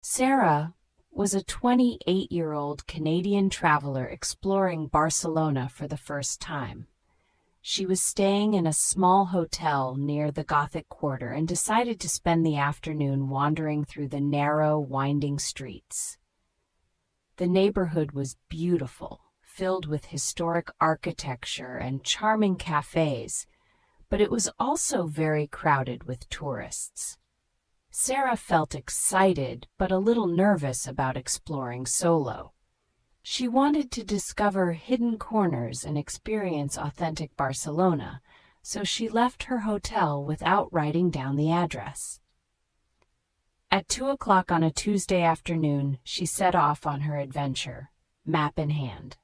Sarah was a 28-year-old Canadian traveler exploring Barcelona for the first time. She was staying in a small hotel near the Gothic Quarter and decided to spend the afternoon wandering through the narrow, winding streets. The neighborhood was beautiful, filled with historic architecture and charming cafes, but it was also very crowded with tourists. Sarah felt excited but a little nervous about exploring solo. She wanted to discover hidden corners and experience authentic Barcelona, so she left her hotel without writing down the address. At 2 o'clock on a Tuesday afternoon, she set off on her adventure, map in hand.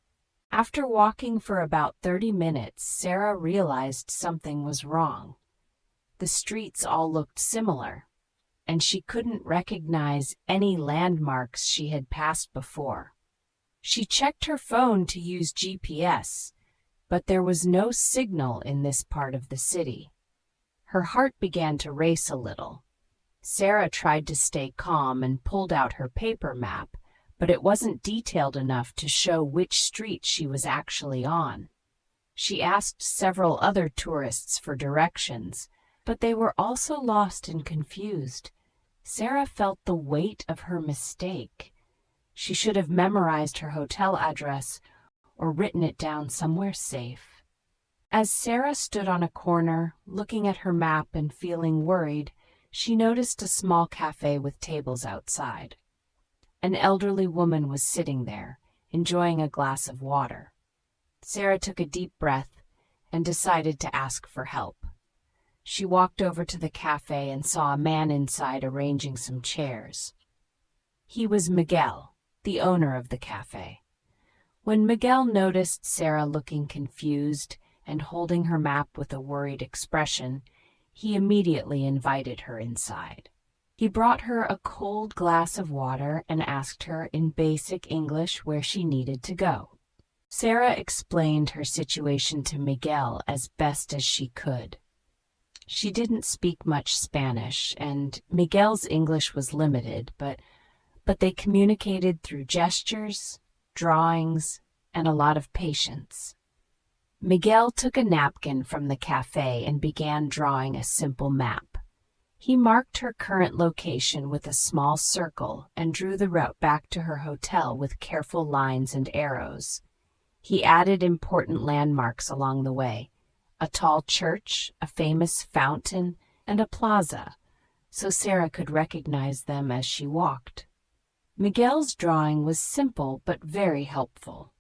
After walking for about 30 minutes, Sarah realized something was wrong. The streets all looked similar, and she couldn't recognize any landmarks she had passed before. She checked her phone to use GPS, but there was no signal in this part of the city. Her heart began to race a little. Sarah tried to stay calm and pulled out her paper map, but it wasn't detailed enough to show which street she was actually on. She asked several other tourists for directions, but they were also lost and confused. Sarah felt the weight of her mistake. She should have memorized her hotel address or written it down somewhere safe. As Sarah stood on a corner, looking at her map and feeling worried, she noticed a small cafe with tables outside. An elderly woman was sitting there, enjoying a glass of water. Sarah took a deep breath and decided to ask for help. She walked over to the cafe and saw a man inside arranging some chairs. He was Miguel, the owner of the cafe. When Miguel noticed Sarah looking confused and holding her map with a worried expression, he immediately invited her inside. He brought her a cold glass of water and asked her in basic English where she needed to go. Sarah explained her situation to Miguel as best as she could. She didn't speak much Spanish, and Miguel's English was limited, but they communicated through gestures, drawings, and a lot of patience. Miguel took a napkin from the cafe and began drawing a simple map. He marked her current location with a small circle and drew the route back to her hotel with careful lines and arrows. He added important landmarks along the way: a tall church, a famous fountain, and a plaza, so Sarah could recognize them as she walked. Miguel's drawing was simple but very helpful.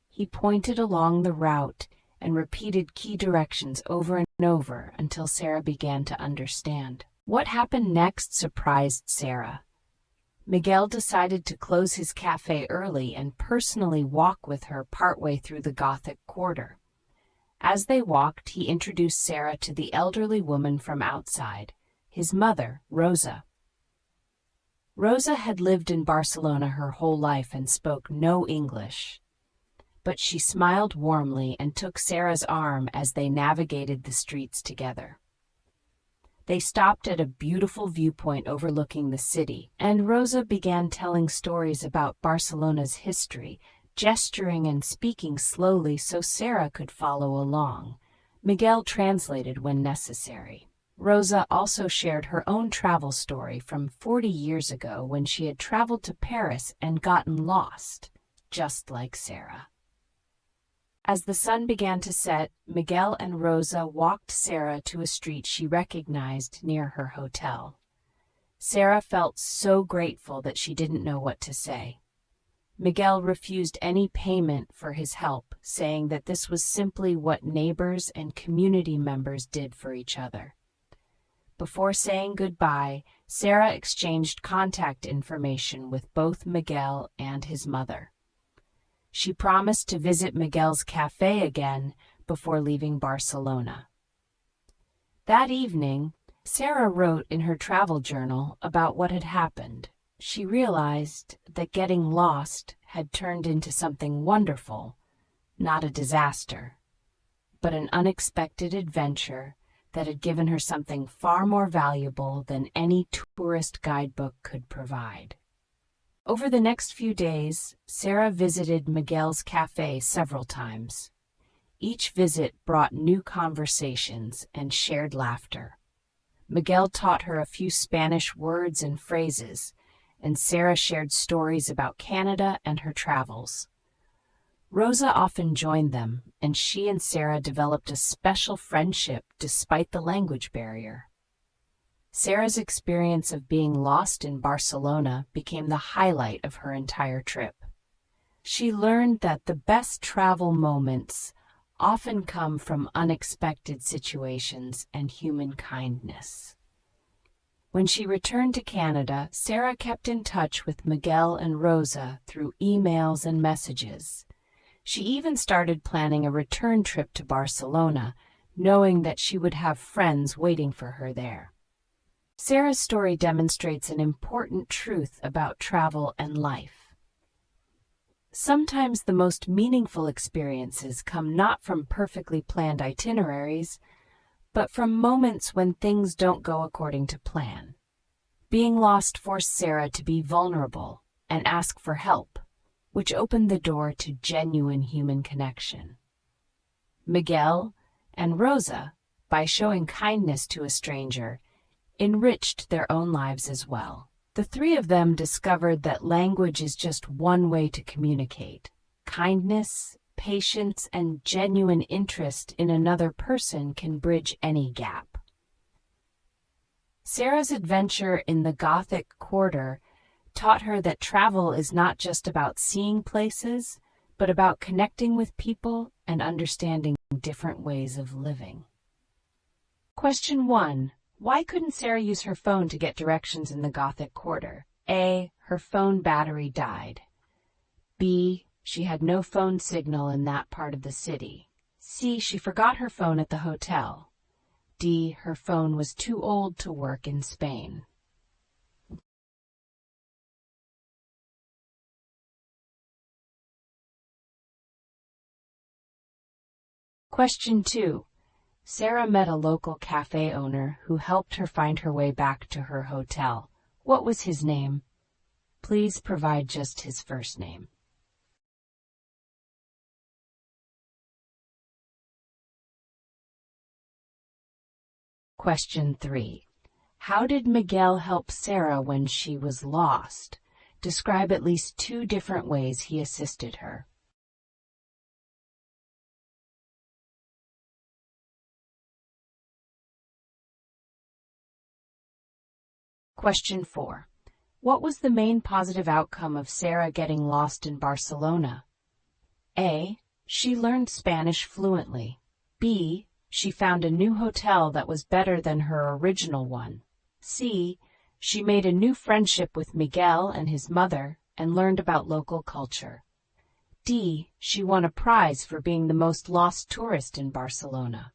He pointed along the route and repeated key directions over and over until Sarah began to understand. What happened next surprised Sarah. Miguel decided to close his cafe early and personally walk with her partway through the Gothic Quarter. As they walked, he introduced Sarah to the elderly woman from outside, his mother, Rosa. Rosa had lived in Barcelona her whole life and spoke no English, but she smiled warmly and took Sarah's arm as they navigated the streets together. They stopped at a beautiful viewpoint overlooking the city, and Rosa began telling stories about Barcelona's history, gesturing and speaking slowly so Sarah could follow along. Miguel translated when necessary. Rosa also shared her own travel story from 40 years ago when she had traveled to Paris and gotten lost, just like Sarah. As the sun began to set, Miguel and Rosa walked Sarah to a street she recognized near her hotel. Sarah felt so grateful that she didn't know what to say. Miguel refused any payment for his help, saying that this was simply what neighbors and community members did for each other. Before saying goodbye, Sarah exchanged contact information with both Miguel and his mother. She promised to visit Miguel's cafe again before leaving Barcelona. That evening, Sarah wrote in her travel journal about what had happened. She realized that getting lost had turned into something wonderful, not a disaster, but an unexpected adventure that had given her something far more valuable than any tourist guidebook could provide. Over the next few days, Sarah visited Miguel's cafe several times. Each visit brought new conversations and shared laughter. Miguel taught her a few Spanish words and phrases, and Sarah shared stories about Canada and her travels. Rosa often joined them, and she and Sarah developed a special friendship despite the language barrier. Sarah's experience of being lost in Barcelona became the highlight of her entire trip. She learned that the best travel moments often come from unexpected situations and human kindness. When she returned to Canada, Sarah kept in touch with Miguel and Rosa through emails and messages. She even started planning a return trip to Barcelona, knowing that she would have friends waiting for her there. Sarah's story demonstrates an important truth about travel and life. Sometimes the most meaningful experiences come not from perfectly planned itineraries, but from moments when things don't go according to plan. Being lost forced Sarah to be vulnerable and ask for help, which opened the door to genuine human connection. Miguel and Rosa, by showing kindness to a stranger, enriched their own lives as well. The three of them discovered that language is just one way to communicate. Kindness, patience, and genuine interest in another person can bridge any gap. Sarah's adventure in the Gothic Quarter taught her that travel is not just about seeing places, but about connecting with people and understanding different ways of living. Question 1. Why couldn't Sarah use her phone to get directions in the Gothic Quarter? A. Her phone battery died. B. She had no phone signal in that part of the city. C. She forgot her phone at the hotel. D. Her phone was too old to work in Spain. Question 2. Sarah met a local cafe owner who helped her find her way back to her hotel. What was his name? Please provide just his first name. Question 3. How did Miguel help Sarah when she was lost? Describe at least 2 different ways he assisted her. Question 4. What was the main positive outcome of Sarah getting lost in Barcelona? A. She learned Spanish fluently. B. She found a new hotel that was better than her original one. C. She made a new friendship with Miguel and his mother and learned about local culture. D. She won a prize for being the most lost tourist in Barcelona.